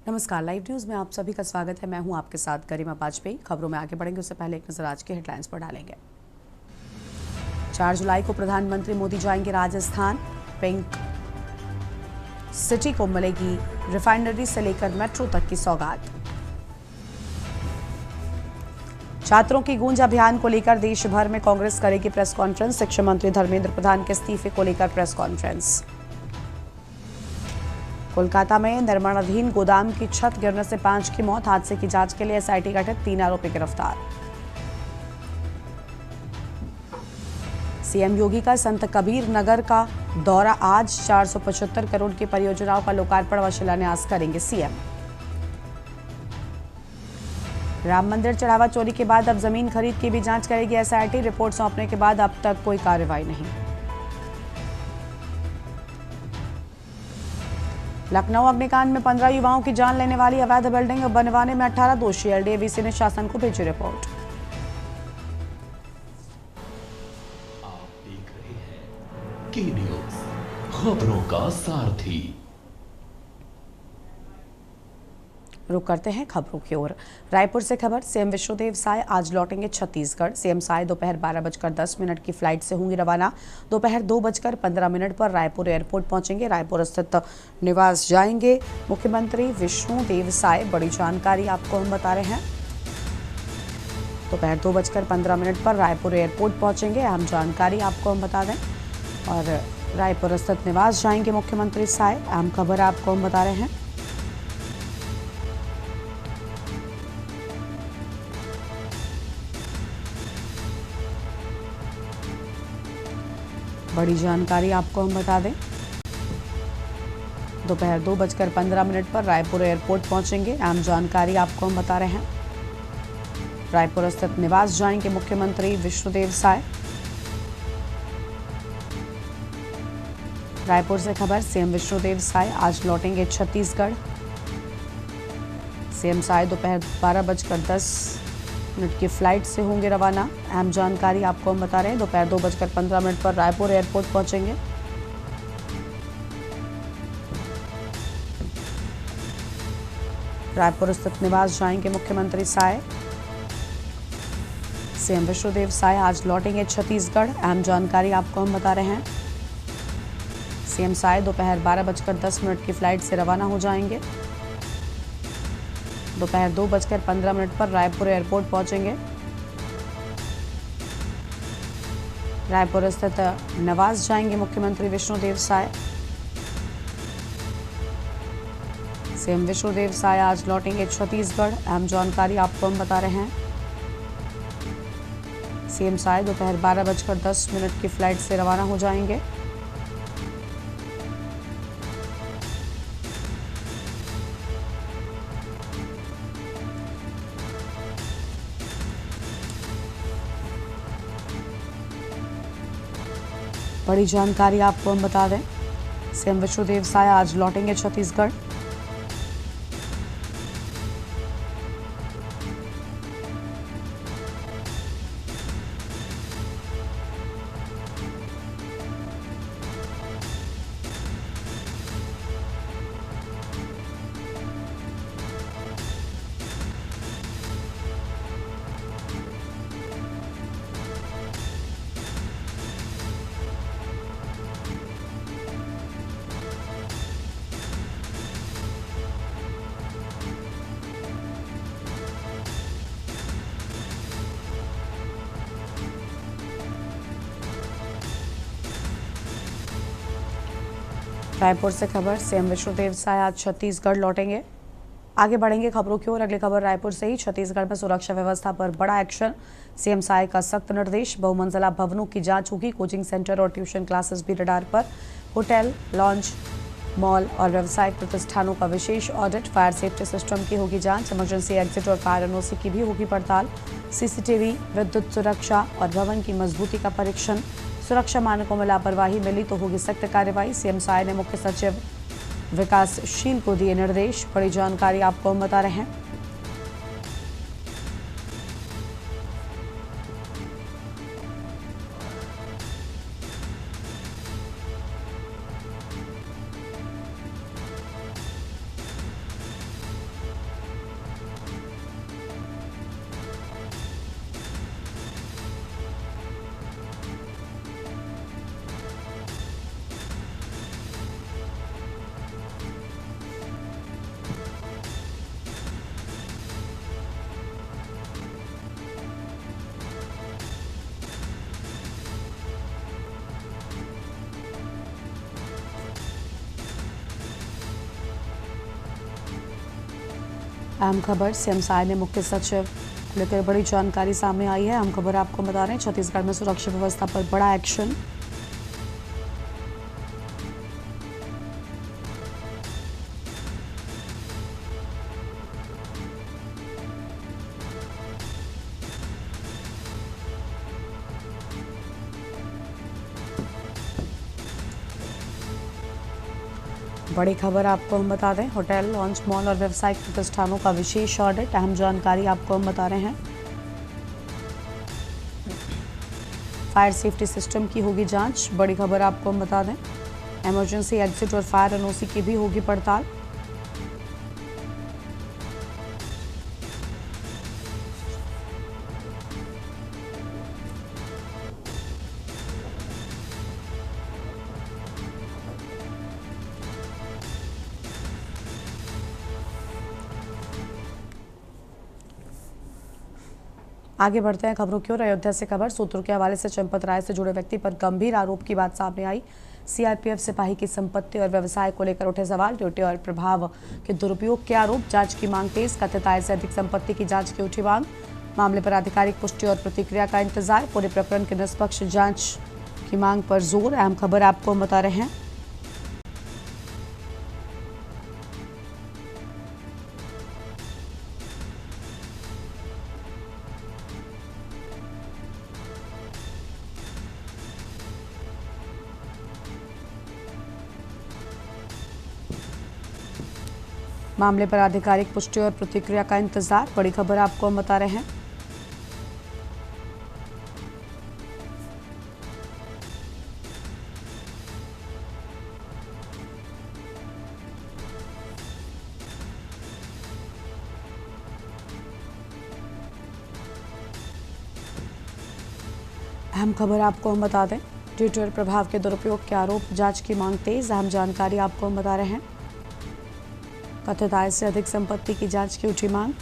नमस्कार, live news में आप सभी का स्वागत है। मैं हूं आपके साथ गरिमा वाजपेयी। खबरों में आगे बढ़ेंगे उससे पहले एक नजर आज के हेडलाइंस पर डालेंगे। 4 जुलाई को प्रधानमंत्री मोदी जाएंगे राजस्थान। पिंक सिटी को मिलेगी रिफाइनरी से लेकर मेट्रो तक की सौगात। छात्रों की गूंज अभियान को लेकर देश भर में कांग्रेस करेगी प्रेस कॉन्फ्रेंस। शिक्षा मंत्री धर्मेंद्र प्रधान के इस्तीफे को लेकर प्रेस कॉन्फ्रेंस। कोलकाता में निर्माणाधीन गोदाम की छत गिरने से 5 की मौत। हादसे की जांच के लिए एसआईटी गठित, 3 आरोपी गिरफ्तार। सीएम योगी का संत कबीर नगर का दौरा आज। 475 करोड़ की परियोजनाओं का लोकार्पण व शिलान्यास करेंगे सीएम। राम मंदिर चढ़ावा चोरी के बाद अब जमीन खरीद की भी जांच करेगी एसआईटी। रिपोर्ट सौंपने के बाद अब तक कोई कार्रवाई नहीं। लखनऊ अग्निकांड में 15 युवाओं की जान लेने वाली अवैध बिल्डिंग बनवाने में 18 दोषी। एलडीएवीसी ने शासन को भेजी रिपोर्ट। आप देख रहे हैं की न्यूज, खबरों का सारथी। रुक करते हैं खबरों की ओर। रायपुर से खबर। सीएम विष्णुदेव साय आज लौटेंगे छत्तीसगढ़। सीएम साय दोपहर 12:10 की फ्लाइट से होंगी रवाना। दोपहर 2:15 पर रायपुर एयरपोर्ट पहुंचेंगे। रायपुर स्थित निवास जाएंगे मुख्यमंत्री विष्णुदेव साय। बड़ी जानकारी आपको हम बता रहे हैं। दोपहर 2:15 पर रायपुर एयरपोर्ट पहुंचेंगे। अहम जानकारी आपको हम बता दें। और रायपुर स्थित निवास जाएंगे मुख्यमंत्री साय। अहम खबर आपको हम बता रहे हैं। बड़ी जानकारी आपको हम बता दें। दोपहर 2:15 पर रायपुर एयरपोर्ट पहुंचेंगे। अहम जानकारी आपको हम बता रहे हैं। रायपुर स्थित निवास जाएंगे मुख्यमंत्री विष्णुदेव साय। रायपुर से खबर। सीएम विष्णुदेव साय आज लौटेंगे छत्तीसगढ़। सीएम साय दोपहर 12:10 की फ्लाइट से होंगे रवाना। अहम जानकारी आपको हम बता रहे हैं। दोपहर 2:15 पर रायपुर एयरपोर्ट पहुंचेंगे। रायपुर स्थित निवास जाएंगे मुख्यमंत्री साय। सीएम विष्णुदेव साय आज लौटेंगे छत्तीसगढ़। अहम जानकारी आपको हम बता रहे हैं। सीएम साय दोपहर 12:10 की फ्लाइट से रवाना हो जाएंगे। दोपहर 2:15 पर रायपुर एयरपोर्ट पहुंचेंगे। रायपुर स्थित निवास जाएंगे मुख्यमंत्री विष्णुदेव साय। सीएम विष्णुदेव साय आज लौटेंगे छत्तीसगढ़। अहम जानकारी आपको हम बता रहे हैं। सीएम साय दोपहर 12:10 की फ्लाइट से रवाना हो जाएंगे। बड़ी जानकारी आपको हम बता दें। सीएम विष्णुदेव साय आज लौटेंगे छत्तीसगढ़। रायपुर से खबर। सीएम विष्णुदेव साय आज छत्तीसगढ़ लौटेंगे। आगे बढ़ेंगे खबरों की ओर। अगली खबर रायपुर से ही। छत्तीसगढ़ में सुरक्षा व्यवस्था पर बड़ा एक्शन। सीएम साय का सख्त निर्देश। बहुमंजिला भवनों की जांच होगी। कोचिंग सेंटर और ट्यूशन क्लासेस भी रडार पर। होटल, लॉन्च, मॉल और व्यावसायिक प्रतिष्ठानों का विशेष ऑडिट। फायर सेफ्टी सिस्टम की होगी जांच। इमरजेंसी एग्जिट और फायर एनओसी की भी होगी पड़ताल। सीसीटीवी, विद्युत सुरक्षा और भवन की मजबूती का परीक्षण। सुरक्षा मानकों में लापरवाही मिली तो होगी सख्त कार्रवाई। सीएम साय ने मुख्य सचिव विकासशील को दिए निर्देश। बड़ी जानकारी आपको हम बता रहे हैं। अहम खबर, सीएम साय ने मुख्य सचिव को लेकर बड़ी जानकारी सामने आई है। अहम खबर आपको बता रहे हैं, छत्तीसगढ़ में सुरक्षा व्यवस्था पर बड़ा एक्शन। बड़ी खबर आपको हम बता दें, होटल, लॉन्च, मॉल और व्यावसायिक प्रतिष्ठानों का विशेष ऑडिट। अहम जानकारी आपको हम बता रहे हैं। फायर सेफ्टी सिस्टम की होगी जांच। बड़ी खबर आपको हम बता दें, इमरजेंसी एग्जिट और फायर एनओसी की भी होगी पड़ताल। आगे बढ़ते हैं खबरों की ओर। अयोध्या से खबर, सूत्रों के हवाले से चंपत राय से जुड़े व्यक्ति पर गंभीर आरोप की बात सामने आई। सीआरपीएफ सिपाही की संपत्ति और व्यवसाय को लेकर उठे सवाल, ड्यूटी और प्रभाव के दुरुपयोग के आरोप, जांच की मांग तेज, कथित आय से अधिक संपत्ति की जांच की उठी मांग। मामले पर आधिकारिक पुष्टि और प्रतिक्रिया का इंतजार, पूरे प्रकरण की निष्पक्ष जांच की मांग पर जोर। अहम खबर आपको हम बता रहे हैं। मामले पर आधिकारिक पुष्टि और प्रतिक्रिया का इंतजार। बड़ी खबर आपको हम बता रहे हैं। अहम खबर आपको हम बता दें, ड्यूटी और प्रभाव के दुरुपयोग के आरोप, जांच की मांग तेज। अहम जानकारी आपको हम बता रहे हैं। कथित आय से अधिक संपत्ति की जांच की उठी मांग।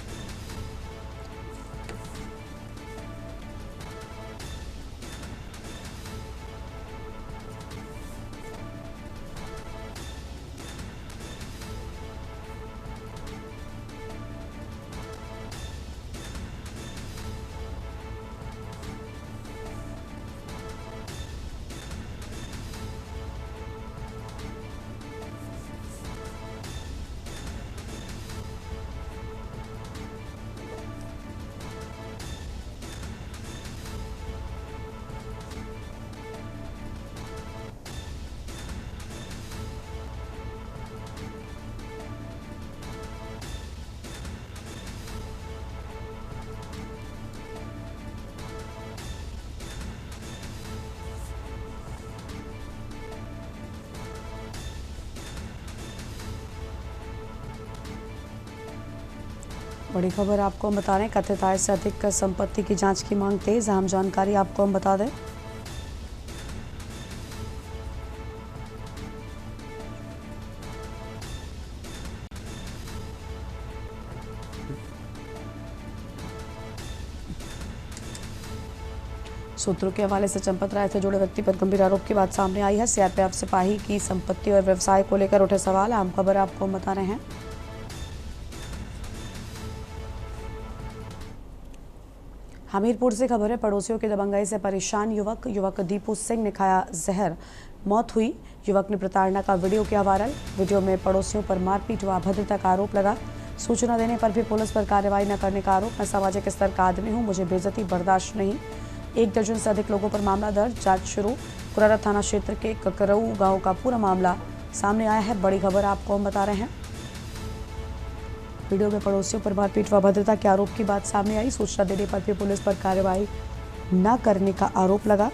बड़ी खबर आपको हम बता रहे हैं, कथित आय से अधिक संपत्ति की जांच की मांग तेज। अहम जानकारी आपको हम बता दें। सूत्रों के हवाले से चंपत राय से जुड़े व्यक्ति पर गंभीर आरोप की बात सामने आई है। सीआरपीएफ सिपाही की संपत्ति और व्यवसाय को लेकर उठे सवाल। अहम खबर आपको हम बता रहे हैं। हमीरपुर से खबर है, पड़ोसियों की दबंगाई से परेशान युवक दीपू सिंह ने खाया जहर, मौत हुई। युवक ने प्रताड़ना का वीडियो किया वायरल। वीडियो में पड़ोसियों पर मारपीट व अभद्रता का आरोप लगा। सूचना देने पर भी पुलिस पर कार्रवाई न करने का आरोप। मैं सामाजिक स्तर का आदमी हूं, मुझे बेइज्जती बर्दाश्त नहीं। 1 दर्जन से अधिक लोगों पर मामला दर्ज, जांच शुरू। कुरारा थाना क्षेत्र के ककरऊ गांव का पूरा मामला सामने आया है। बड़ी खबर आपको हम बता रहे हैं। वीडियो में पड़ोसियों पर मारपीट व अभद्रता के आरोप की बात सामने आई। सूचना देने पर भी पुलिस पर कार्रवाई न करने का आरोप लगा।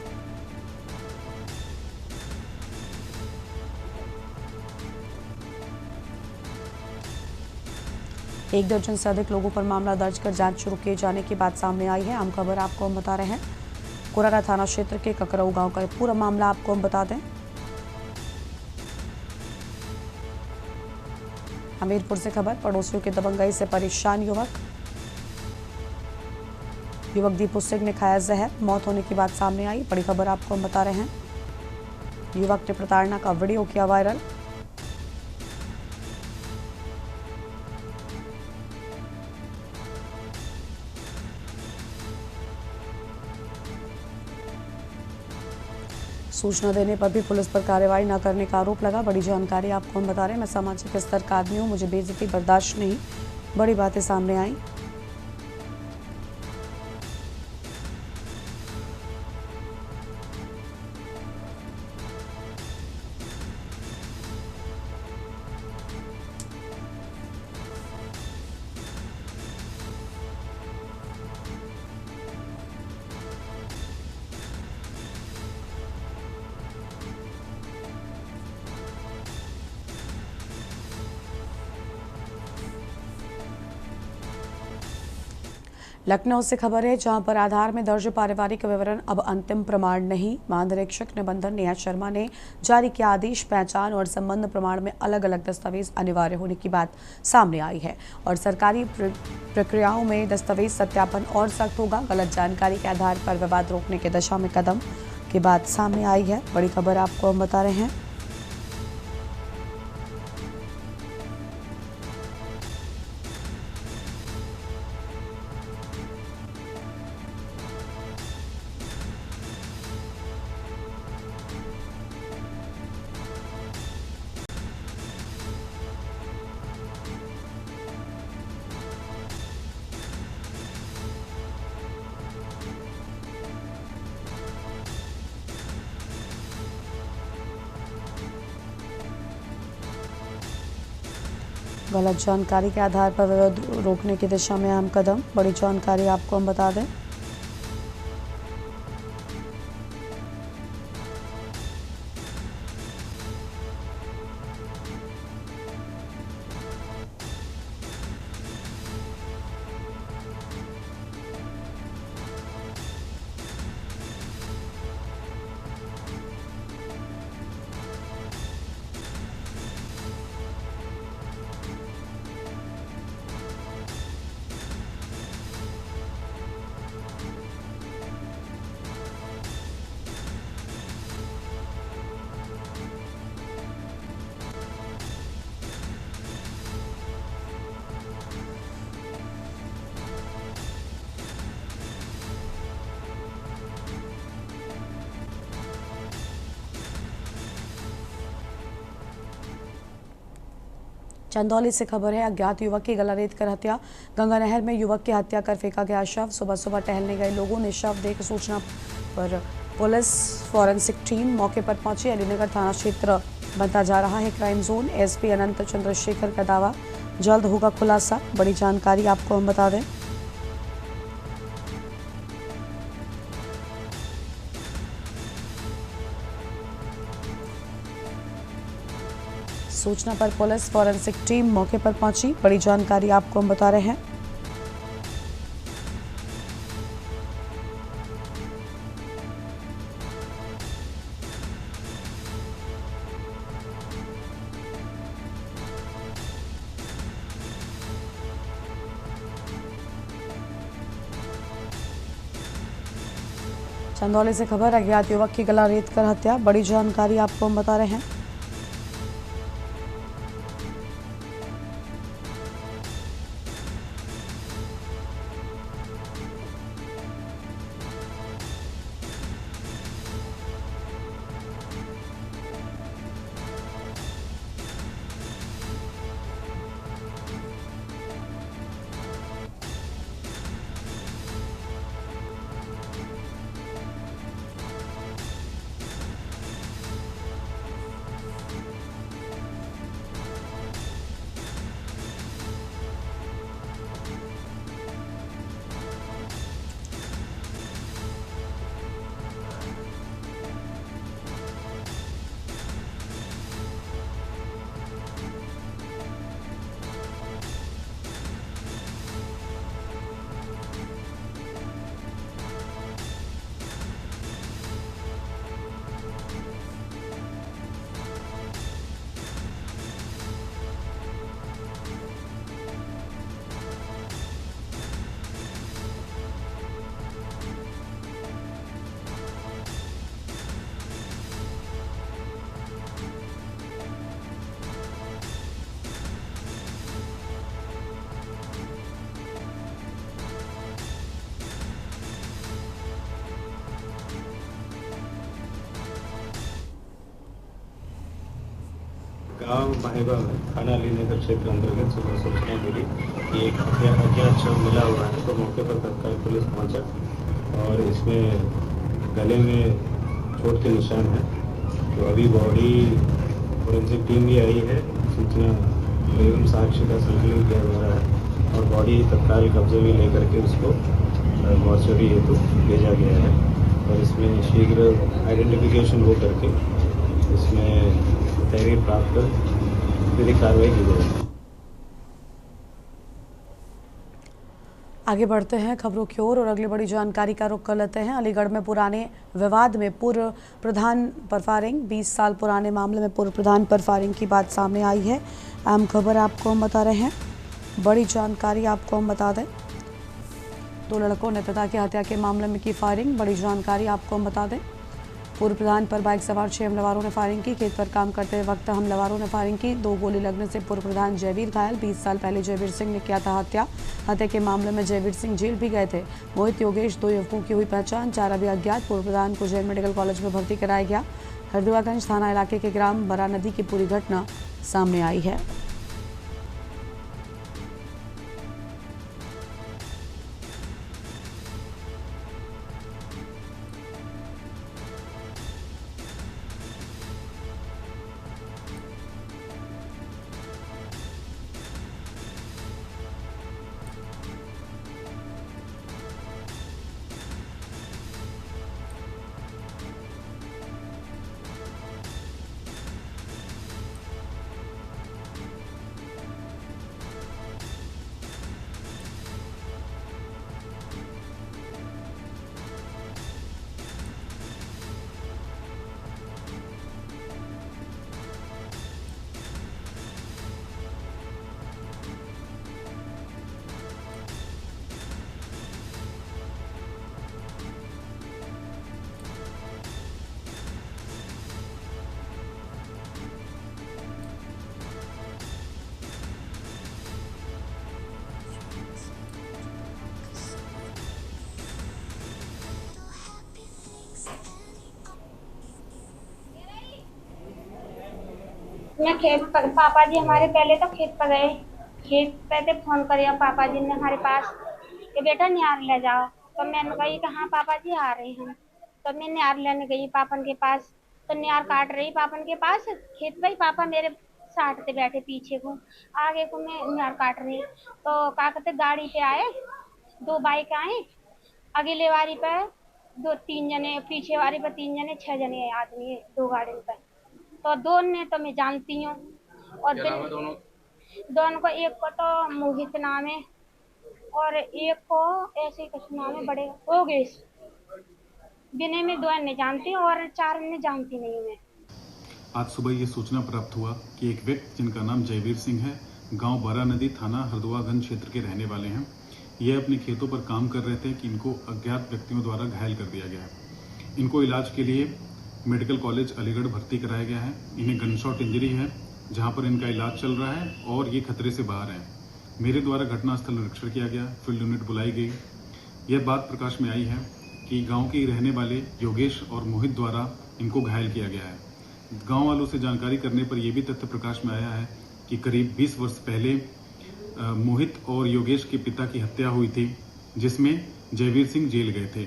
एक दर्जन से अधिक लोगों पर मामला दर्ज कर जांच शुरू किए जाने की बात सामने आई है। अहम खबर आपको हम बता रहे हैं। कुरारा थाना क्षेत्र के ककरऊ गांव का पूरा मामला आपको हम बता दें। हमीरपुर से खबर, पड़ोसियों की दबंगाई से परेशान युवक दीपू सिंह ने खाया जहर, मौत होने की बात सामने आई। बड़ी खबर आपको हम बता रहे हैं। युवक ने प्रताड़ना का वीडियो किया वायरल। सूचना देने पर भी पुलिस पर कार्रवाई न करने का आरोप लगा। बड़ी जानकारी आपको हम बता रहे हैं। मैं सामाजिक स्तर का आदमी हूँ, मुझे बेइज्जती बर्दाश्त नहीं। बड़ी बातें सामने आई। लखनऊ से खबर है, जहां पर आधार में दर्ज पारिवारिक विवरण अब अंतिम प्रमाण नहीं। महानिरीक्षक निबंधन नेहा शर्मा ने जारी किया आदेश। पहचान और संबंध प्रमाण में अलग अलग दस्तावेज अनिवार्य होने की बात सामने आई है और सरकारी प्रक्रियाओं में दस्तावेज सत्यापन और सख्त होगा। गलत जानकारी के आधार पर विवाद रोकने की दिशा में कदम की बात सामने आई है। बड़ी खबर आपको हम बता रहे हैं। गलत जानकारी के आधार पर विरोध रोकने की दिशा में अहम कदम। बड़ी जानकारी आपको हम बता दें। चंदौली से खबर है, अज्ञात युवक की गला रेत कर हत्या। गंगा नहर में युवक की हत्या कर फेंका गया शव। सुबह सुबह टहलने गए लोगों ने शव देख सूचना पर पुलिस फॉरेंसिक टीम मौके पर पहुंची। अलीनगर थाना क्षेत्र बनता जा रहा है क्राइम जोन। एसपी अनंत चंद्रशेखर का दावा, जल्द होगा खुलासा। बड़ी जानकारी आपको हम बता दें। सूचना पर पुलिस फॉरेंसिक टीम मौके पर पहुंची। बड़ी जानकारी आपको हम बता रहे हैं। चंदौली से खबर, अज्ञात युवक की गला रेत कर हत्या। बड़ी जानकारी आपको हम बता रहे हैं। गांव माहेगा में थाना अलीनगर क्षेत्र अंतर्गत सुबह सूचना मिली कि एक अज्ञात शव मिला हुआ है। तो मौके पर तत्काल पुलिस पहुंचा और इसमें गले में चोट के निशान हैं। तो अभी बॉडी फोरेंसिक टीम भी आई है, सूचना एवं साक्ष्य का संकलन किया जा रहा है और बॉडी तत्काल कब्जे में लेकर के उसको मॉर्चरी हेतु भेजा गया है और इसमें शीघ्र आइडेंटिफिकेशन हो करके इसमें तहरीर प्राप्त कर विधिक कार्रवाई की जाएगी। आगे बढ़ते हैं खबरों की ओर और अगली बड़ी जानकारी का रुख कर लेते हैं। अलीगढ़ में पुराने विवाद में पूर्व प्रधान पर फायरिंग। 20 साल पुराने मामले में पूर्व प्रधान पर फायरिंग की बात सामने आई है। अहम खबर आपको हम बता रहे हैं, बड़ी जानकारी आपको हम बता दें। 2 लड़कों ने पिता की हत्या के मामले में की फायरिंग। बड़ी जानकारी आपको हम बता दें, पूर्व प्रधान पर बाइक सवार 6 हमलावरों ने फायरिंग की। खेत पर काम करते वक्त हमलावरों ने फायरिंग की। 2 गोली लगने से पूर्व प्रधान जयवीर घायल। 20 साल पहले जयवीर सिंह ने किया था हत्या के मामले में जयवीर सिंह जेल भी गए थे। मोहित योगेश 2 युवकों की हुई पहचान। 4 अभी अज्ञात। पूर्व प्रधान को जैन मेडिकल कॉलेज में भर्ती कराया गया। हरदुआगंज थाना इलाके के ग्राम बरा नदी की पूरी घटना सामने आई है। मैं खेत पर, पापा जी हमारे पहले तो खेत पर गए। खेत पे थे, फोन करिया पापा जी ने हमारे पास कि बेटा निहार ले जाओ। तो मैंने कही कि हाँ पापा जी आ रहे हैं। तो मैं निहार लेने गई पापन के पास। तो निहार काट रही पापन के पास खेत में ही। पापा मेरे साटते बैठे पीछे को, आगे को मैं निहार काट रही। तो क्या कहते गाड़ी पे आए, 2 बाइक आए। अगले वारी पे 2-3 जने, पीछे वारी पे 3 जने, 6 जने आदमी 2 गाड़ी पे। तो 2 ने तो मैं जानती हूँ और दोनों को, एक को तो मोहित नाम है और एक को ऐसे कुछ नाम है, बड़े योगेश। बिने में 2 ने जानती हूँ और 4 ने जानती नहीं मैं। आज सुबह ये सूचना प्राप्त हुआ कि एक व्यक्ति जिनका नाम जयवीर सिंह है, गांव बरा नदी, थाना हरदुआगंज क्षेत्र के रहने वाले हैं। ये अपने खेतों पर काम कर रहे थे कि इनको अज्ञात व्यक्तियों द्वारा घायल कर दिया गया है। इनको इलाज के लिए मेडिकल कॉलेज अलीगढ़ भर्ती कराया गया है। इन्हें गनशॉट इंजरी है, जहां पर इनका इलाज चल रहा है और ये खतरे से बाहर है। मेरे द्वारा घटनास्थल निरीक्षण किया गया, फील्ड यूनिट बुलाई गई। यह बात प्रकाश में आई है कि गांव के रहने वाले योगेश और मोहित द्वारा इनको घायल किया गया है। गांव वालों से जानकारी करने पर यह भी तथ्य प्रकाश में आया है कि करीब 20 वर्ष पहले मोहित और योगेश के पिता की हत्या हुई थी, जिसमें जयवीर सिंह जेल गए थे।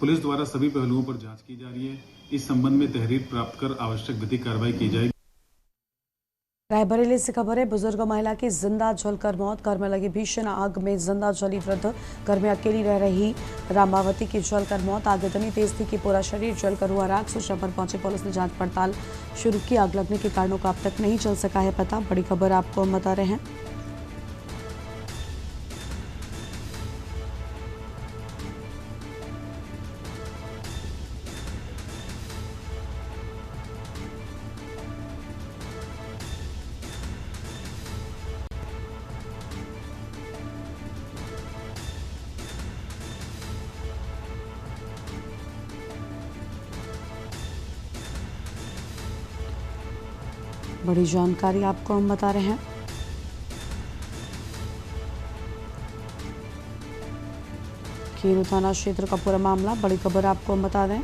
पुलिस द्वारा सभी पहलुओं पर जांच की जा रही है। इस संबंध में तहरीर प्राप्त कर आवश्यक विधिक कार्रवाई की जाएगी। रायबरेली से खबर है, बुजुर्ग महिला की जिंदा जलकर मौत। घर में लगी भीषण आग में जिंदा जली वृद्ध। घर में अकेली रह रही रामावती की जलकर मौत। आग इतनी तेज थी कि पूरा शरीर जलकर हुआ राख। सूचना पर पहुंची पुलिस ने जांच पड़ताल शुरू की। आग लगने के कारणों का अब तक नहीं चल सका है पता। बड़ी खबर आपको हम बता रहे हैं। बड़ी जानकारी आपको हम बता रहे हैं। खीरू थाना क्षेत्र का पूरा मामला। बड़ी खबर आपको हम बता दें,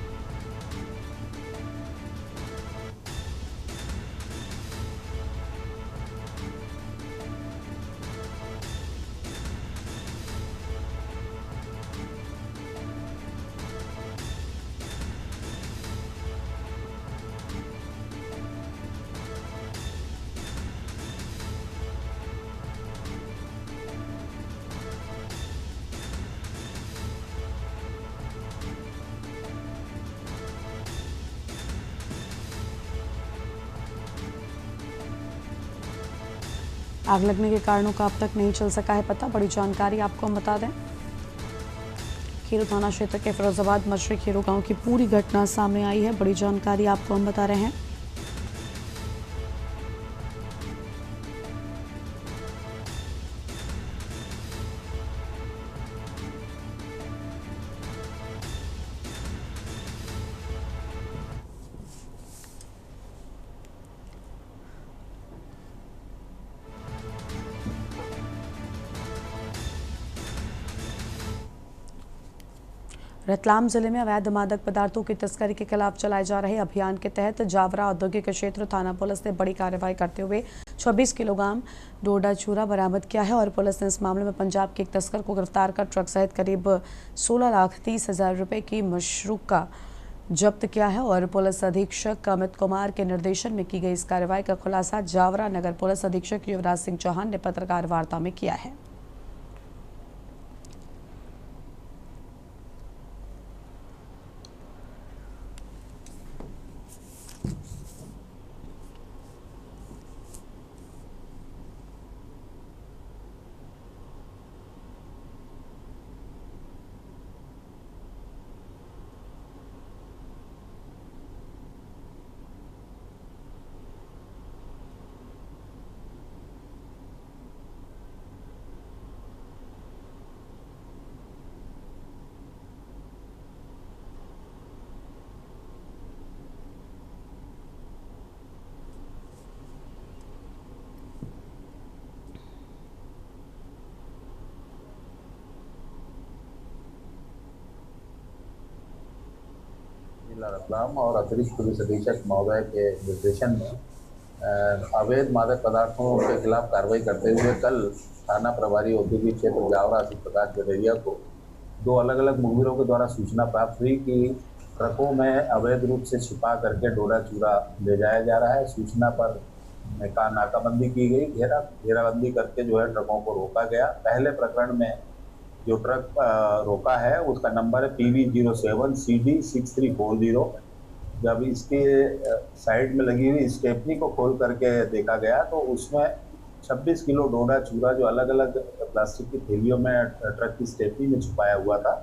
आग लगने के कारणों का अब तक नहीं चल सका है पता। बड़ी जानकारी आपको हम बता दें, खीरू थाना क्षेत्र के फिरोजाबाद मछली खीरू गांव की पूरी घटना सामने आई है। बड़ी जानकारी आपको हम बता रहे हैं। रतलाम जिले में अवैध मादक पदार्थों की तस्करी के खिलाफ चलाए जा रहे अभियान के तहत जावरा औद्योगिक क्षेत्र थाना पुलिस ने बड़ी कार्रवाई करते हुए 26 किलोग्राम डोडा चूरा बरामद किया है और पुलिस ने इस मामले में पंजाब के एक तस्कर को गिरफ्तार कर ट्रक सहित करीब 16,30,000 रुपए की मशरूका जब्त किया है। और पुलिस अधीक्षक अमित कुमार के निर्देशन में की गई इस कार्रवाई का खुलासा जावरा नगर पुलिस अधीक्षक युवराज सिंह चौहान ने पत्रकार वार्ता में किया है। जिला रतलाम और अतिरिक्त पुलिस अधीक्षक महोदय के निर्देशन में अवैध मादक पदार्थों के खिलाफ कार्रवाई करते हुए कल थाना प्रभारी औद्योगिक क्षेत्र जावरा श्री प्रकाश गडेरिया को 2 अलग अलग मुखबिरों के द्वारा सूचना प्राप्त हुई कि ट्रकों में अवैध रूप से छिपा करके डोडा चूरा ले जाया जा रहा है। सूचना पर नाकाबंदी की गई, घेराबंदी करके जो है ट्रकों को रोका गया। पहले प्रकरण में जो ट्रक रोका है उसका नंबर है PV07 CD 6340। जब इसके साइड में लगी हुई स्टेपनी को खोल करके देखा गया तो उसमें 26 किलो डोडा चूरा जो अलग अलग प्लास्टिक की थैलियों में ट्रक की स्टेपनी में छुपाया हुआ था।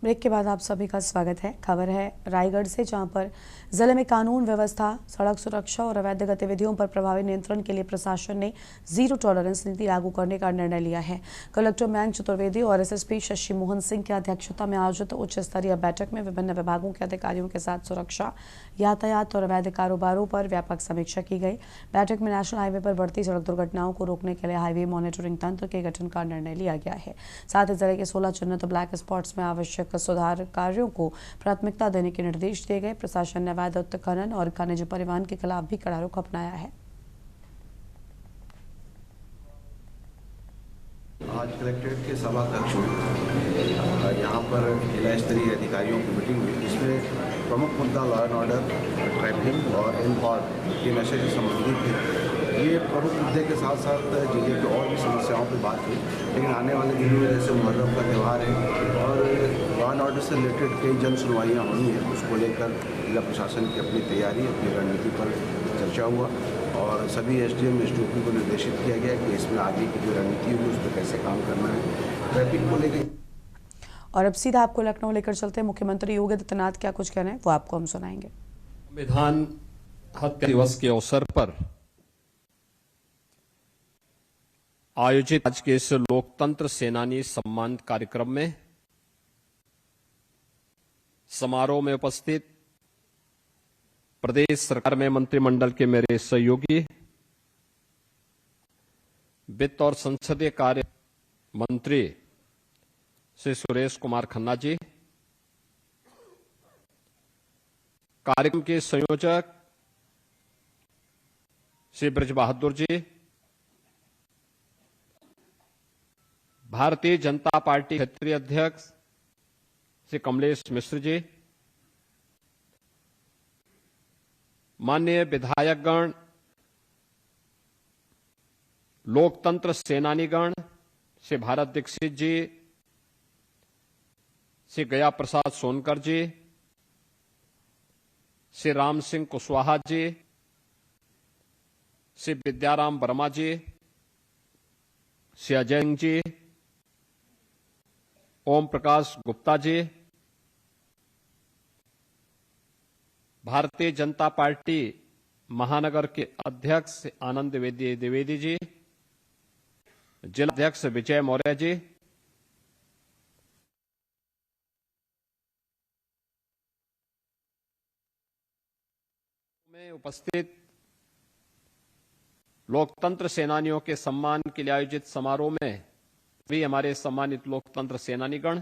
ब्रेक के बाद आप सभी का स्वागत है। खबर है रायगढ़ से, जहां पर जिले में कानून व्यवस्था, सड़क सुरक्षा और अवैध गतिविधियों पर प्रभावी नियंत्रण के लिए प्रशासन ने जीरो टॉलरेंस नीति लागू करने का निर्णय लिया है। कलेक्टर मयंक चतुर्वेदी और SSP शशि मोहन सिंह की अध्यक्षता में आयोजित उच्च स्तरीय बैठक में विभिन्न विभागों के अधिकारियों के साथ सुरक्षा, यातायात और अवैध कारोबारों पर व्यापक समीक्षा की गई। बैठक में नेशनल हाईवे पर बढ़ती सड़क दुर्घटनाओं को रोकने के लिए हाईवे मॉनिटरिंग तंत्र के गठन का निर्णय लिया गया है। साथ ही जिले के 16 चिन्हित ब्लैक स्पॉट्स में आवश्यक सुधार कार्यों को प्राथमिकता देने के निर्देश दिए गए। प्रशासन ने अवैध उत्खनन और खनिज परिवहन के खिलाफ भी कड़ा रुख अपनाया है। आज कलेक्ट्रेट के सभा कक्ष में यहाँ पर जिला स्तरीय अधिकारियों की मीटिंग हुई, जिसमें प्रमुख मुद्दा लॉ एंड ऑर्डर, ट्रैफिक और ये नशे से संबंधित है। ये प्रमुख मुद्दे के साथ साथ जिले के और भी समस्याओं पर बात हुई, लेकिन आने वाले दिनों में जैसे मुहर्रम का त्यौहार है और लॉ एंड ऑर्डर से रिलेटेड कई जन सुनवाइयाँ होनी है, उसको लेकर जिला प्रशासन की अपनी तैयारी, अपनी रणनीति पर चर्चा हुआ और सभी SDM SDOP को निर्देशित किया गया कि इसमें आगे की जो रणनीति होगी उस पर कैसे काम करना है। ट्रैफिक को लेकर और अब सीधा आपको लखनऊ लेकर चलते हैं। मुख्यमंत्री योगी आदित्यनाथ क्या कुछ कह रहे हैं वो आपको हम सुनाएंगे। संविधान हत्या दिवस के अवसर पर आयोजित आज के इस लोकतंत्र सेनानी सम्मान कार्यक्रम में समारोह में उपस्थित प्रदेश सरकार में मंत्रिमंडल के मेरे सहयोगी, वित्त और संसदीय कार्य मंत्री श्री सुरेश कुमार खन्ना जी, कार्यक्रम के संयोजक श्री ब्रज बहादुर जी, भारतीय जनता पार्टी क्षेत्रीय अध्यक्ष श्री कमलेश मिश्र जी, माननीय विधायकगण, लोकतंत्र सेनानीगण श्री भारत दीक्षित जी, श्री गया प्रसाद सोनकर जी, श्री राम सिंह कुशवाहा जी, श्री विद्याराम वर्मा जी, श्री अजय सिंह जी, ओम प्रकाश गुप्ता जी, भारतीय जनता पार्टी महानगर के अध्यक्ष आनंद द्विवेदी जी, जिला अध्यक्ष विजय मौर्य जी, में उपस्थित लोकतंत्र सेनानियों के सम्मान के लिए आयोजित समारोह में भी हमारे सम्मानित लोकतंत्र सेनानीगण,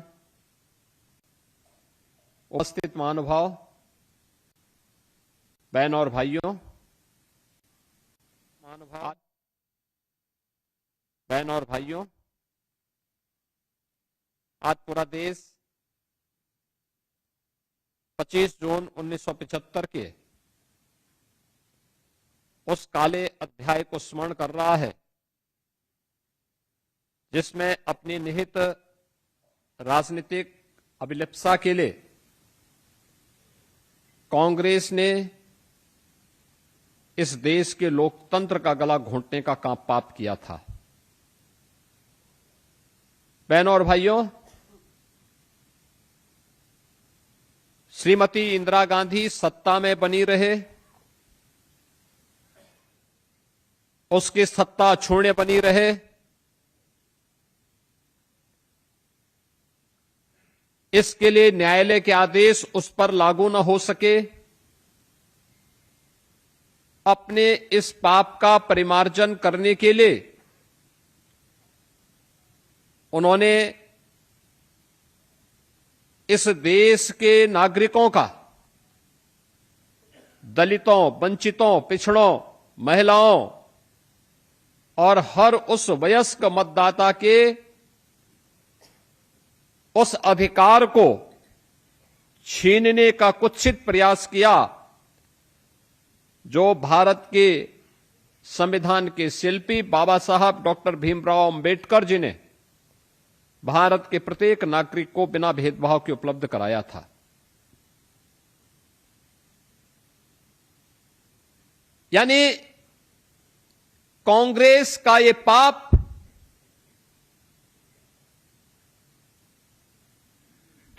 उपस्थित महानुभाव, बहन और भाइयों, आज पूरा देश 25 जून 1975 के उस काले अध्याय को स्मरण कर रहा है जिसमें अपनी निहित राजनीतिक अभिलिप्सा के लिए कांग्रेस ने इस देश के लोकतंत्र का गला घोंटने का काम पाप किया था। बहनों और भाइयों, श्रीमती इंदिरा गांधी सत्ता में बनी रहे, उसकी सत्ता छोड़ने बनी रहे, इसके लिए न्यायालय के आदेश उस पर लागू न हो सके, अपने इस पाप का परिमार्जन करने के लिए उन्होंने इस देश के नागरिकों का, दलितों, वंचितों, पिछड़ों, महिलाओं और हर उस वयस्क मतदाता के उस अधिकार को छीनने का कुत्सित प्रयास किया जो भारत के संविधान के शिल्पी बाबा साहब डॉक्टर भीमराव अंबेडकर जी ने भारत के प्रत्येक नागरिक को बिना भेदभाव के उपलब्ध कराया था। यानी कांग्रेस का ये पाप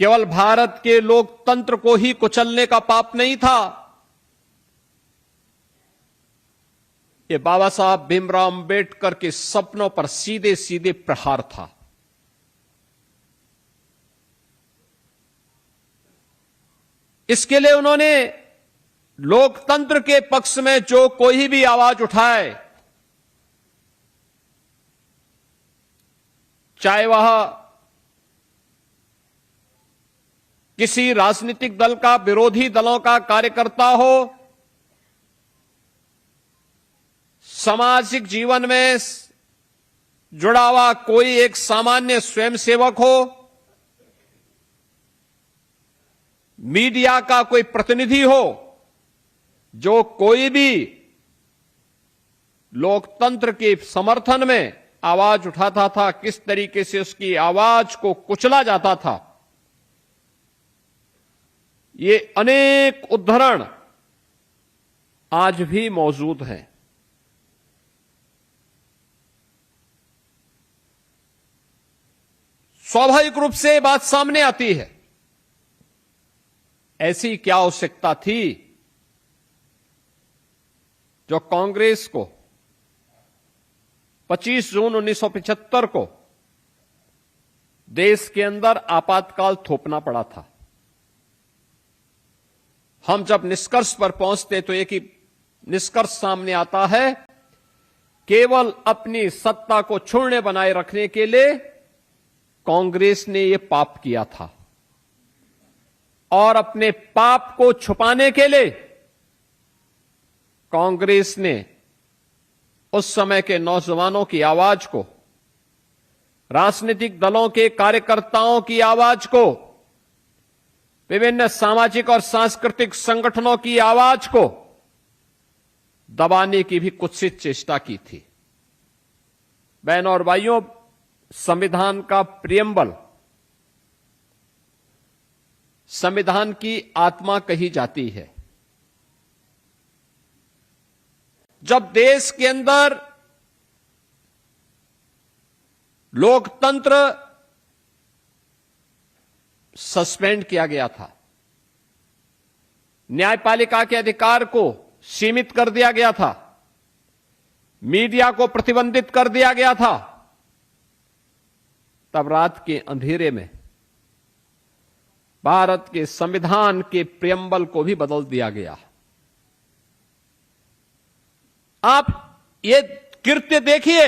केवल भारत के लोकतंत्र को ही कुचलने का पाप नहीं था, ये बाबा साहब भीमराव अंबेडकर के सपनों पर सीधे सीधे प्रहार था। इसके लिए उन्होंने लोकतंत्र के पक्ष में जो कोई भी आवाज उठाए, चाहे वह किसी राजनीतिक दल का, विरोधी दलों का कार्यकर्ता हो, सामाजिक जीवन में जुड़ा हुआ कोई एक सामान्य स्वयंसेवक हो, मीडिया का कोई प्रतिनिधि हो, जो कोई भी लोकतंत्र के समर्थन में आवाज उठाता था, किस तरीके से उसकी आवाज को कुचला जाता था, ये अनेक उदाहरण आज भी मौजूद हैं। स्वाभाविक रूप से बात सामने आती है, ऐसी क्या आवश्यकता थी जो कांग्रेस को 25 जून 1975 को देश के अंदर आपातकाल थोपना पड़ा था। हम जब निष्कर्ष पर पहुंचते तो एक ही निष्कर्ष सामने आता है, केवल अपनी सत्ता को छूने बनाए रखने के लिए कांग्रेस ने यह पाप किया था और अपने पाप को छुपाने के लिए कांग्रेस ने उस समय के नौजवानों की आवाज को, राजनीतिक दलों के कार्यकर्ताओं की आवाज को, विभिन्न सामाजिक और सांस्कृतिक संगठनों की आवाज को दबाने की भी कुत्सित चेष्टा की थी। बहनों और भाइयों, संविधान का प्रियम्बल संविधान की आत्मा कही जाती है। जब देश के अंदर लोकतंत्र सस्पेंड किया गया था, न्यायपालिका के अधिकार को सीमित कर दिया गया था, मीडिया को प्रतिबंधित कर दिया गया था, तब रात के अंधेरे में भारत के संविधान के प्रियम्बल को भी बदल दिया गया। आप ये कृत्य देखिए,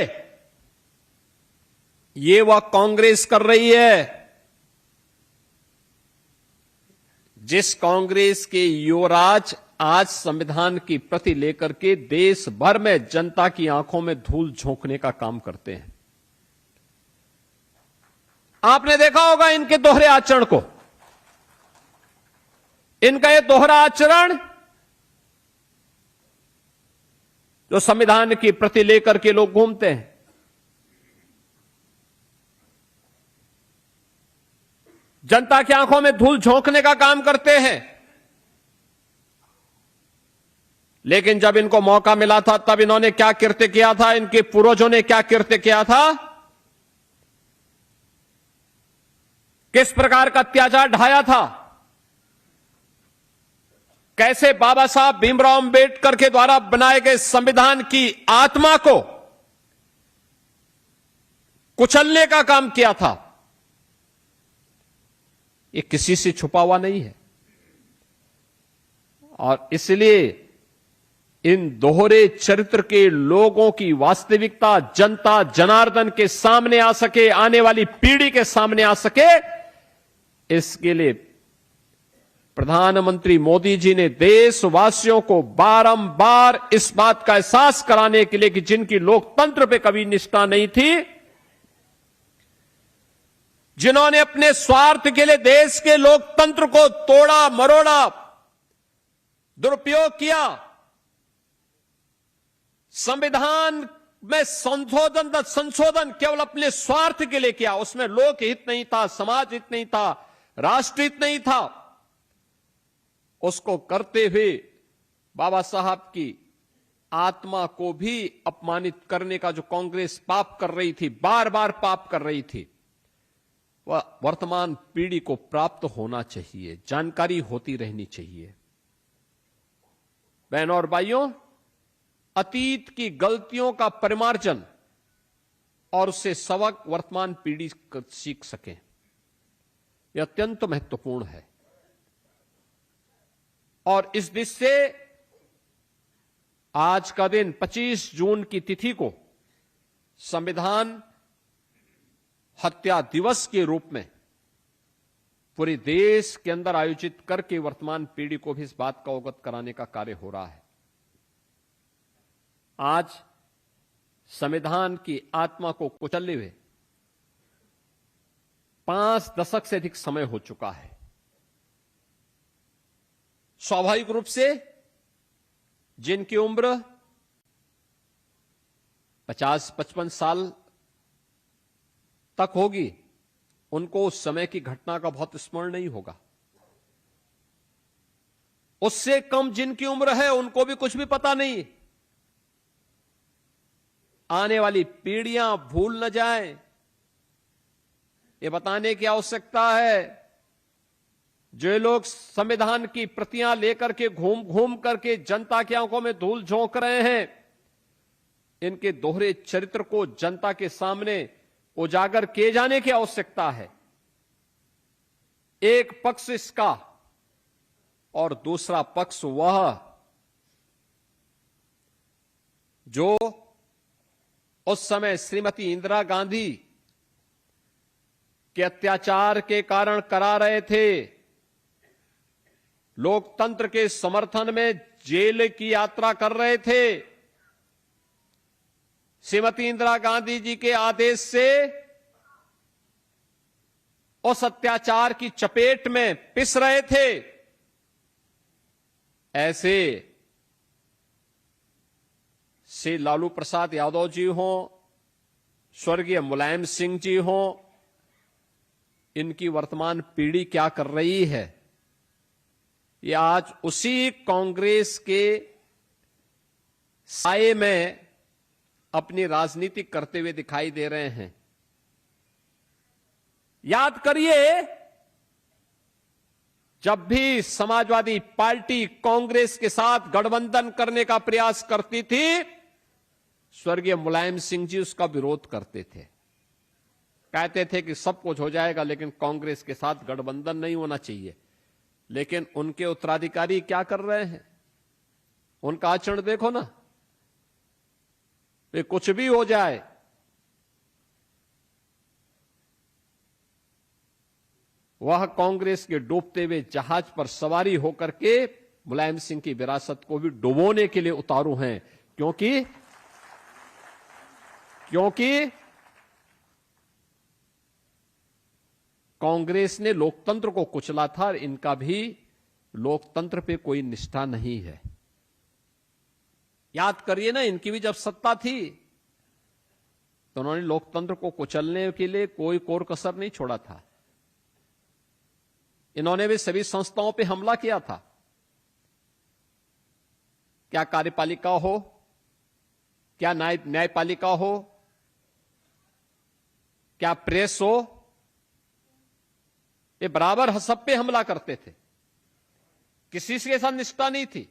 ये वह कांग्रेस कर रही है जिस कांग्रेस के युवराज आज संविधान की प्रति लेकर के देश भर में जनता की आंखों में धूल झोंकने का काम करते हैं। आपने देखा होगा इनके दोहरे आचरण को। इनका यह दोहरा आचरण जो संविधान की प्रति लेकर के लोग घूमते हैं, जनता की आंखों में धूल झोंकने का काम करते हैं। लेकिन जब इनको मौका मिला था तब इन्होंने क्या कृत्य किया था, इनके पूर्वजों ने क्या कृत्य किया था, किस प्रकार का अत्याचार ढाया था, कैसे बाबा साहब भीमराव अंबेडकर के द्वारा बनाए गए संविधान की आत्मा को कुचलने का काम किया था। ये किसी से छुपा हुआ नहीं है। और इसलिए इन दोहरे चरित्र के लोगों की वास्तविकता जनता जनार्दन के सामने आ सके, आने वाली पीढ़ी के सामने आ सके, इसके लिए प्रधानमंत्री मोदी जी ने देशवासियों को बारंबार इस बात का एहसास कराने के लिए कि जिनकी लोकतंत्र पे कभी निष्ठा नहीं थी, जिन्होंने अपने स्वार्थ के लिए देश के लोकतंत्र को तोड़ा मरोड़ा, दुरुपयोग किया, संविधान में संशोधन केवल अपने स्वार्थ के लिए किया, उसमें लोक हित नहीं था, समाज हित नहीं था, राष्ट्र हित नहीं था, उसको करते हुए बाबा साहब की आत्मा को भी अपमानित करने का जो कांग्रेस पाप कर रही थी, बार बार पाप कर रही थी, वह वर्तमान पीढ़ी को प्राप्त होना चाहिए, जानकारी होती रहनी चाहिए। बहनों और भाइयों, अतीत की गलतियों का परिमार्जन और उससे सबक वर्तमान पीढ़ी सीख सके, यह अत्यंत महत्वपूर्ण है। और इस दिशा से आज का दिन 25 जून की तिथि को संविधान हत्या दिवस के रूप में पूरे देश के अंदर आयोजित करके वर्तमान पीढ़ी को भी इस बात का अवगत कराने का कार्य हो रहा है। आज संविधान की आत्मा को कुचले हुए 5 दशक से अधिक समय हो चुका है। स्वाभाविक रूप से जिनकी उम्र 50-55 साल तक होगी, उनको उस समय की घटना का बहुत स्मरण नहीं होगा। उससे कम जिनकी उम्र है उनको भी कुछ भी पता नहीं। आने वाली पीढ़ियां भूल न जाएं, ये बताने की आवश्यकता है। जो लोग संविधान की प्रतियां लेकर के घूम घूम करके जनता की आंखों में धूल झोंक रहे हैं, इनके दोहरे चरित्र को जनता के सामने उजागर किए जाने की आवश्यकता है। एक पक्ष इसका और दूसरा पक्ष वह जो उस समय श्रीमती इंदिरा गांधी के अत्याचार के कारण करा रहे थे, लोकतंत्र के समर्थन में जेल की यात्रा कर रहे थे। श्रीमती इंदिरा गांधी जी के आदेश से उस अत्याचार की चपेट में पिस रहे थे। ऐसे श्री लालू प्रसाद यादव जी हों, स्वर्गीय मुलायम सिंह जी हों, इनकी वर्तमान पीढ़ी क्या कर रही है, ये आज उसी कांग्रेस के साए में अपनी राजनीति करते हुए दिखाई दे रहे हैं। याद करिए, जब भी समाजवादी पार्टी कांग्रेस के साथ गठबंधन करने का प्रयास करती थी, स्वर्गीय मुलायम सिंह जी उसका विरोध करते थे। कहते थे कि सब कुछ हो जाएगा लेकिन कांग्रेस के साथ गठबंधन नहीं होना चाहिए। लेकिन उनके उत्तराधिकारी क्या कर रहे हैं, उनका आचरण देखो ना। वे कुछ भी हो जाए, वह कांग्रेस के डूबते हुए जहाज पर सवारी होकर के मुलायम सिंह की विरासत को भी डुबोने के लिए उतारू हैं। क्योंकि कांग्रेस ने लोकतंत्र को कुचला था और इनका भी लोकतंत्र पे कोई निष्ठा नहीं है। याद करिए ना, इनकी भी जब सत्ता थी तो उन्होंने लोकतंत्र को कुचलने के लिए कोई कोर कसर नहीं छोड़ा था। इन्होंने भी सभी संस्थाओं पे हमला किया था। क्या कार्यपालिका हो, क्या न्यायपालिका हो, क्या प्रेस हो, ये बराबर सब पे हमला करते थे। किसी के साथ निष्ठा नहीं थी,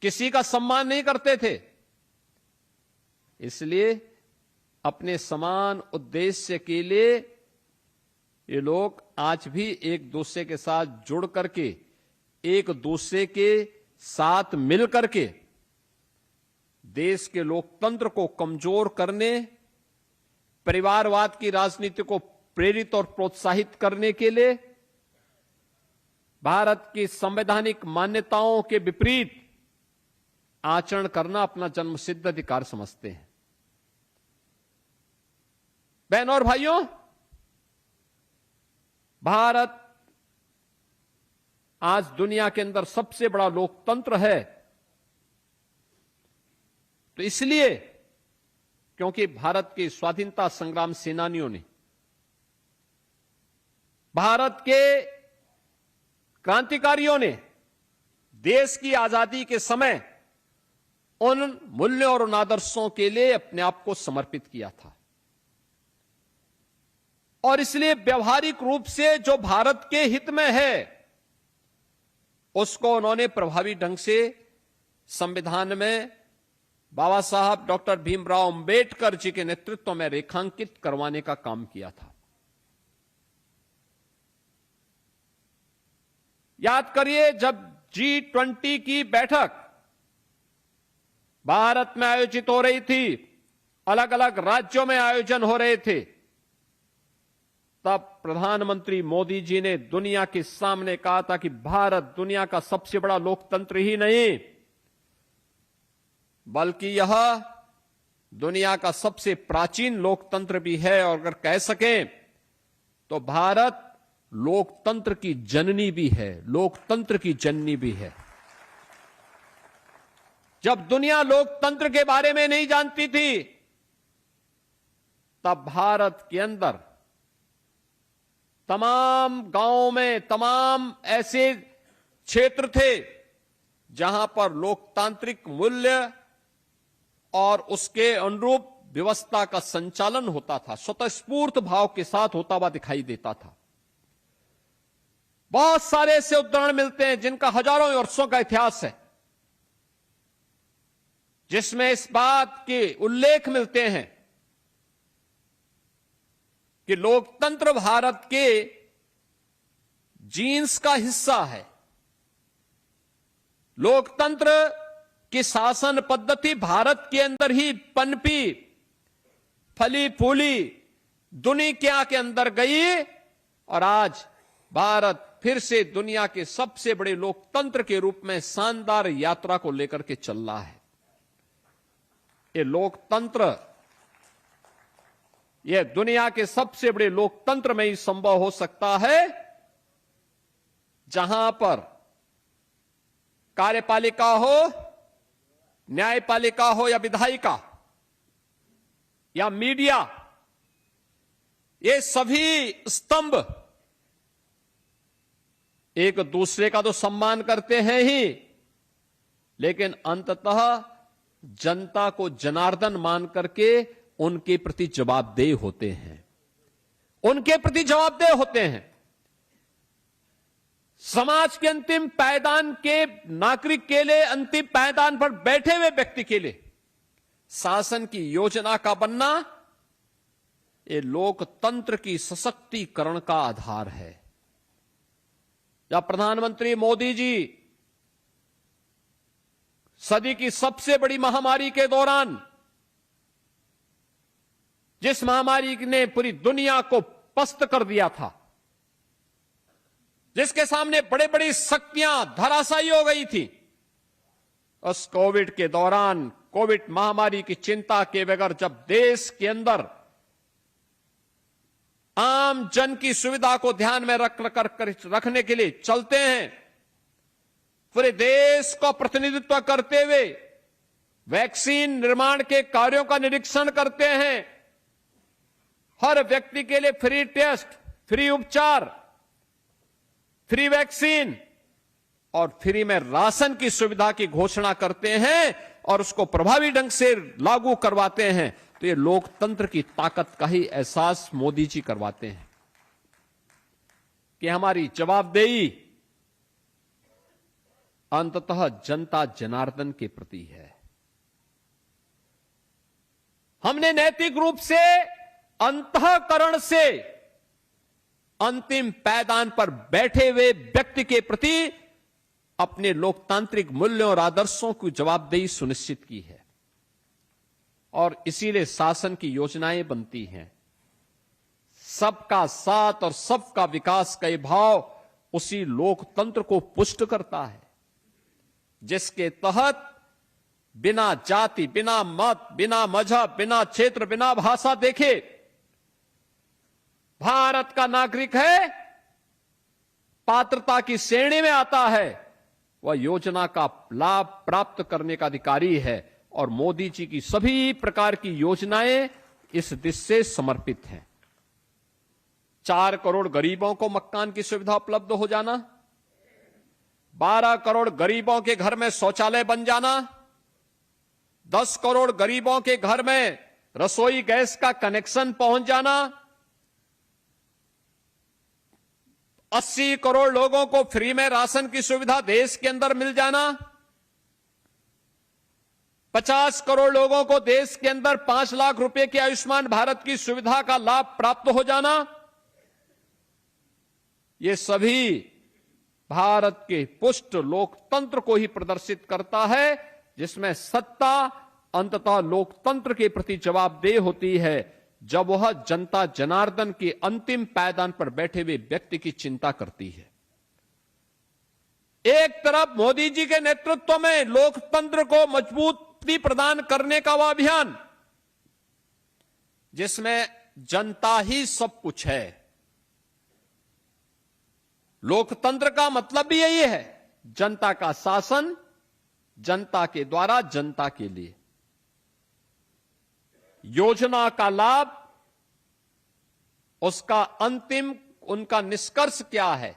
किसी का सम्मान नहीं करते थे। इसलिए अपने समान उद्देश्य के लिए ये लोग आज भी एक दूसरे के साथ जुड़ करके, एक दूसरे के साथ मिल करके देश के लोकतंत्र को कमजोर करने, परिवारवाद की राजनीति को प्रेरित और प्रोत्साहित करने के लिए, भारत की संवैधानिक मान्यताओं के विपरीत आचरण करना अपना जन्मसिद्ध अधिकार समझते हैं। बहनों और भाइयों, भारत आज दुनिया के अंदर सबसे बड़ा लोकतंत्र है, तो इसलिए क्योंकि भारत के स्वाधीनता संग्राम सेनानियों ने, भारत के क्रांतिकारियों ने देश की आजादी के समय उन मूल्यों और उन आदर्शों के लिए अपने आप को समर्पित किया था। और इसलिए व्यवहारिक रूप से जो भारत के हित में है उसको उन्होंने प्रभावी ढंग से संविधान में बाबा साहब डॉक्टर भीमराव अंबेडकर जी के नेतृत्व में रेखांकित करवाने का काम किया था। याद करिए, जब G20 की बैठक भारत में आयोजित हो रही थी, अलग अलग राज्यों में आयोजन हो रहे थे, तब प्रधानमंत्री मोदी जी ने दुनिया के सामने कहा था कि भारत दुनिया का सबसे बड़ा लोकतंत्र ही नहीं बल्कि यह दुनिया का सबसे प्राचीन लोकतंत्र भी है, और अगर कह सकें तो भारत लोकतंत्र की जननी भी है, लोकतंत्र की जननी भी है। जब दुनिया लोकतंत्र के बारे में नहीं जानती थी, तब भारत के अंदर तमाम गांवों में तमाम ऐसे क्षेत्र थे जहां पर लोकतांत्रिक मूल्य और उसके अनुरूप व्यवस्था का संचालन होता था, स्वतःस्फूर्त भाव के साथ होता हुआ दिखाई देता था। बहुत सारे ऐसे उदाहरण मिलते हैं जिनका हजारों वर्षों का इतिहास है, जिसमें इस बात के उल्लेख मिलते हैं कि लोकतंत्र भारत के जीन्स का हिस्सा है। लोकतंत्र की शासन पद्धति भारत के अंदर ही पनपी, फली फूली, दुनिया के अंदर गई, और आज भारत फिर से दुनिया के सबसे बड़े लोकतंत्र के रूप में शानदार यात्रा को लेकर के चल रहा है। ये लोकतंत्र, यह दुनिया के सबसे बड़े लोकतंत्र में ही संभव हो सकता है जहां पर कार्यपालिका हो, न्यायपालिका हो या विधायिका या मीडिया, ये सभी स्तंभ एक दूसरे का तो सम्मान करते हैं ही, लेकिन अंततः जनता को जनार्दन मान करके उनके प्रति जवाबदेह होते हैं, उनके प्रति जवाबदेह होते हैं। समाज के अंतिम पायदान के नागरिक के लिए, अंतिम पायदान पर बैठे हुए व्यक्ति के लिए शासन की योजना का बनना ये लोकतंत्र की सशक्तिकरण का आधार है। जब प्रधानमंत्री मोदी जी सदी की सबसे बड़ी महामारी के दौरान, जिस महामारी ने पूरी दुनिया को पस्त कर दिया था, जिसके सामने बड़े बड़ी शक्तियां धराशायी हो गई थी, उस कोविड के दौरान, कोविड महामारी की चिंता के बगैर जब देश के अंदर आम जन की सुविधा को ध्यान में रखने के लिए चलते हैं, पूरे देश का प्रतिनिधित्व करते हुए वैक्सीन निर्माण के कार्यों का निरीक्षण करते हैं, हर व्यक्ति के लिए फ्री टेस्ट, फ्री उपचार, फ्री वैक्सीन और फ्री में राशन की सुविधा की घोषणा करते हैं और उसको प्रभावी ढंग से लागू करवाते हैं, तो ये लोकतंत्र की ताकत का ही एहसास मोदी जी करवाते हैं कि हमारी जवाबदेही अंततः जनता जनार्दन के प्रति है। हमने नैतिक रूप से, अंतःकरण से अंतिम पायदान पर बैठे हुए व्यक्ति के प्रति अपने लोकतांत्रिक मूल्यों और आदर्शों की जवाबदेही सुनिश्चित की है और इसीलिए शासन की योजनाएं बनती हैं। सबका साथ और सबका विकास का ये भाव उसी लोकतंत्र को पुष्ट करता है, जिसके तहत बिना जाति, बिना मत, बिना मजहब, बिना क्षेत्र, बिना भाषा देखे भारत का नागरिक है, पात्रता की श्रेणी में आता है, वह योजना का लाभ प्राप्त करने का अधिकारी है और मोदी जी की सभी प्रकार की योजनाएं इस दिशा से समर्पित हैं। 4 करोड़ गरीबों को मकान की सुविधा उपलब्ध हो जाना, 12 करोड़ गरीबों के घर में शौचालय बन जाना, 10 करोड़ गरीबों के घर में रसोई गैस का कनेक्शन पहुंच जाना, 80 करोड़ लोगों को फ्री में राशन की सुविधा देश के अंदर मिल जाना, 50 करोड़ लोगों को देश के अंदर 5 लाख रुपए की आयुष्मान भारत की सुविधा का लाभ प्राप्त हो जाना, ये सभी भारत के पुष्ट लोकतंत्र को ही प्रदर्शित करता है, जिसमें सत्ता अंततः लोकतंत्र के प्रति जवाबदेह होती है जब वह जनता जनार्दन के अंतिम पायदान पर बैठे हुए व्यक्ति की चिंता करती है। एक तरफ मोदी जी के नेतृत्व में लोकतंत्र को मजबूती प्रदान करने का वह अभियान, जिसमें जनता ही सब कुछ है। लोकतंत्र का मतलब भी यही है, जनता का शासन, जनता के द्वारा जनता के लिए। योजना का लाभ, उसका अंतिम, उनका निष्कर्ष क्या है,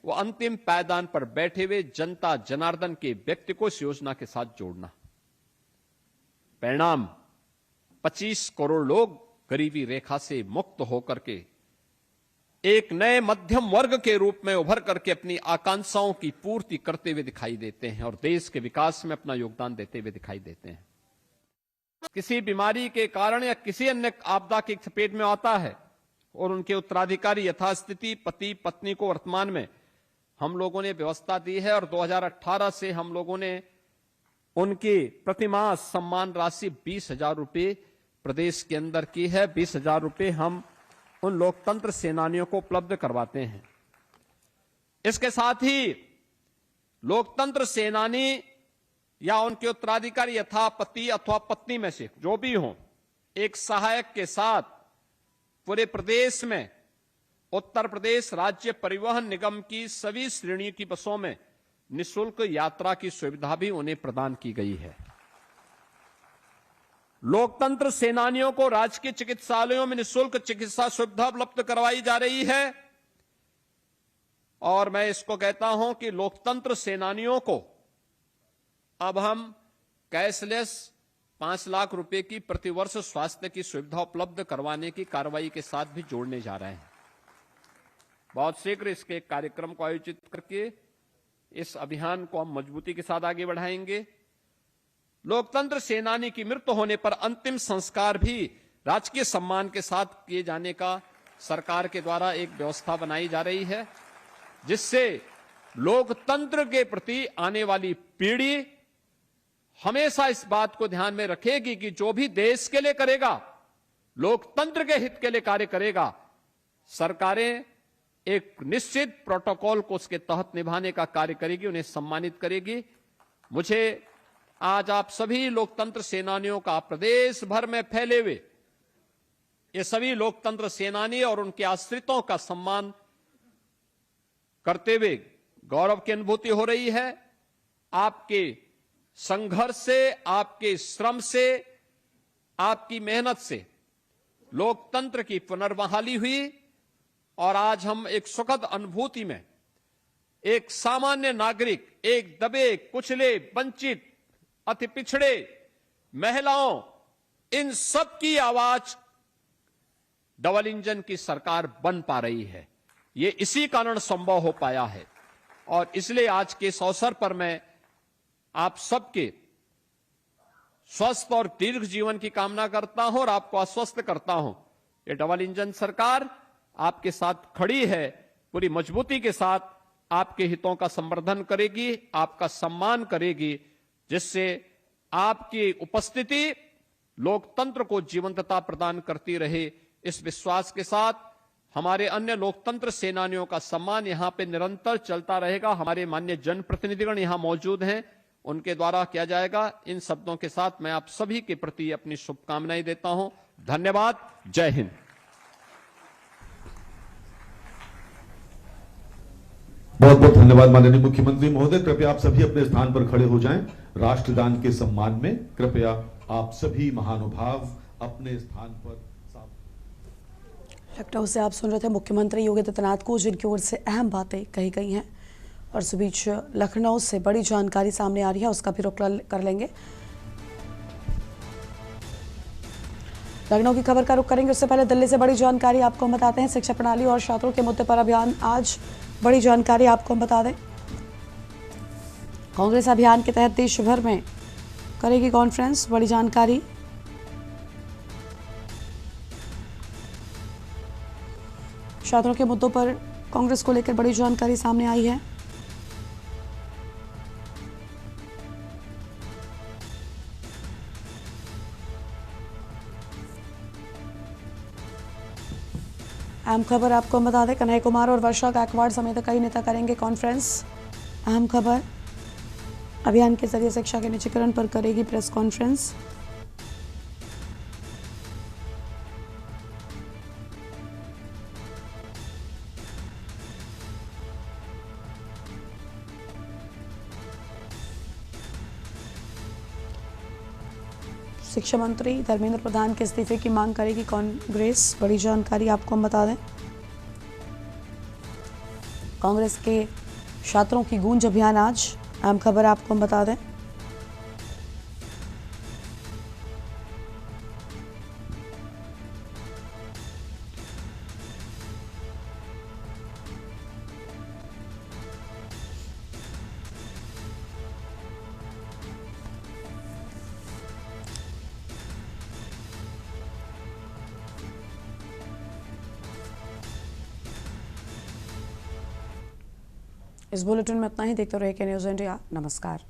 वो अंतिम पायदान पर बैठे हुए जनता जनार्दन के व्यक्ति को इस योजना के साथ जोड़ना। परिणाम 25 करोड़ लोग गरीबी रेखा से मुक्त होकर के एक नए मध्यम वर्ग के रूप में उभर करके अपनी आकांक्षाओं की पूर्ति करते हुए दिखाई देते हैं और देश के विकास में अपना योगदान देते हुए दिखाई देते हैं। किसी बीमारी के कारण या किसी अन्य आपदा की चपेट में आता है और उनके उत्तराधिकारी यथास्थिति पति पत्नी को वर्तमान में हम लोगों ने व्यवस्था दी है और 2018 से हम लोगों ने उनकी प्रतिमाह सम्मान राशि 20,000 रुपये प्रदेश के अंदर की है। 20,000 रुपये हम उन लोकतंत्र सेनानियों को उपलब्ध करवाते हैं। इसके साथ ही लोकतंत्र सेनानी या उनके उत्तराधिकारी यथा पति अथवा पत्नी में से जो भी हों, एक सहायक के साथ पूरे प्रदेश में उत्तर प्रदेश राज्य परिवहन निगम की सभी श्रेणियों की बसों में निःशुल्क यात्रा की सुविधा भी उन्हें प्रदान की गई है। लोकतंत्र सेनानियों को राजकीय चिकित्सालयों में निःशुल्क चिकित्सा सुविधा उपलब्ध करवाई जा रही है और मैं इसको कहता हूं कि लोकतंत्र सेनानियों को अब हम कैशलेस 5 लाख रुपए की प्रतिवर्ष स्वास्थ्य की सुविधा उपलब्ध करवाने की कार्रवाई के साथ भी जोड़ने जा रहे हैं। बहुत शीघ्र इसके एक कार्यक्रम को आयोजित करके इस अभियान को हम मजबूती के साथ आगे बढ़ाएंगे। लोकतंत्र सेनानी की मृत्यु होने पर अंतिम संस्कार भी राजकीय सम्मान के साथ किए जाने का सरकार के द्वारा एक व्यवस्था बनाई जा रही है, जिससे लोकतंत्र के प्रति आने वाली पीढ़ी हमेशा इस बात को ध्यान में रखेगी कि जो भी देश के लिए करेगा, लोकतंत्र के हित के लिए कार्य करेगा, सरकारें एक निश्चित प्रोटोकॉल को उसके तहत निभाने का कार्य करेगी, उन्हें सम्मानित करेगी। मुझे आज आप सभी लोकतंत्र सेनानियों का प्रदेश भर में फैले हुए ये सभी लोकतंत्र सेनानी और उनके आश्रितों का सम्मान करते हुए गौरव की अनुभूति हो रही है। आपके संघर्ष से, आपके श्रम से, आपकी मेहनत से लोकतंत्र की पुनर्बहाली हुई और आज हम एक सुखद अनुभूति में एक सामान्य नागरिक, एक दबे कुचले वंचित अति पिछड़े महिलाओं, इन सब की आवाज डबल इंजन की सरकार बन पा रही है। ये इसी कारण संभव हो पाया है और इसलिए आज के इस अवसर पर मैं आप सबके स्वस्थ और दीर्घ जीवन की कामना करता हूं और आपको आश्वस्त करता हूं, ये डबल इंजन सरकार आपके साथ खड़ी है, पूरी मजबूती के साथ आपके हितों का संवर्धन करेगी, आपका सम्मान करेगी, जिससे आपकी उपस्थिति लोकतंत्र को जीवंतता प्रदान करती रहे। इस विश्वास के साथ हमारे अन्य लोकतंत्र सेनानियों का सम्मान यहां पे निरंतर चलता रहेगा। हमारे माननीय जनप्रतिनिधिगण यहां मौजूद हैं, उनके द्वारा किया जाएगा। इन शब्दों के साथ मैं आप सभी के प्रति अपनी शुभकामनाएं देता हूं। धन्यवाद। जय हिंद। बहुत बहुत धन्यवाद माननीय मुख्यमंत्री महोदय। कृपया आप सभी अपने स्थान पर खड़े हो जाएं। राष्ट्रगान के सम्मान में कृपया आप सभी महानुभाव अपने स्थान पर। लखनऊ से आप सुन रहे थे मुख्यमंत्री योगी आदित्यनाथ को, जिनकी ओर से अहम बातें कही गई हैं और इस बीच लखनऊ से बड़ी जानकारी सामने आ रही है, उसका भी रुख कर लेंगे। लखनऊ की खबर का रुख करेंगे, उससे पहले दिल्ली से बड़ी जानकारी आपको हम बताते हैं। शिक्षा प्रणाली और छात्रों के मुद्दे पर अभियान, आज बड़ी जानकारी आपको हम बता दें। कांग्रेस अभियान के तहत देश भर में करेगी कॉन्फ्रेंस, बड़ी जानकारी। छात्रों के मुद्दों पर कांग्रेस को लेकर बड़ी जानकारी सामने आई है। अहम खबर आपको हम बता दें, कन्हैया कुमार और वर्षा गायकवाड़ समेत कई नेता करेंगे कॉन्फ्रेंस। अहम खबर, अभियान के जरिए शिक्षा के निजीकरण पर करेगी प्रेस कॉन्फ्रेंस। शिक्षा मंत्री धर्मेंद्र प्रधान के इस्तीफे की मांग करेगी कांग्रेस, बड़ी जानकारी आपको हम बता दें। कांग्रेस के छात्रों की गूंज अभियान आज, अहम खबर आपको हम बता दें। इस बुलेटिन में इतना ही। देखते रहिए के न्यूज़ इंडिया। नमस्कार।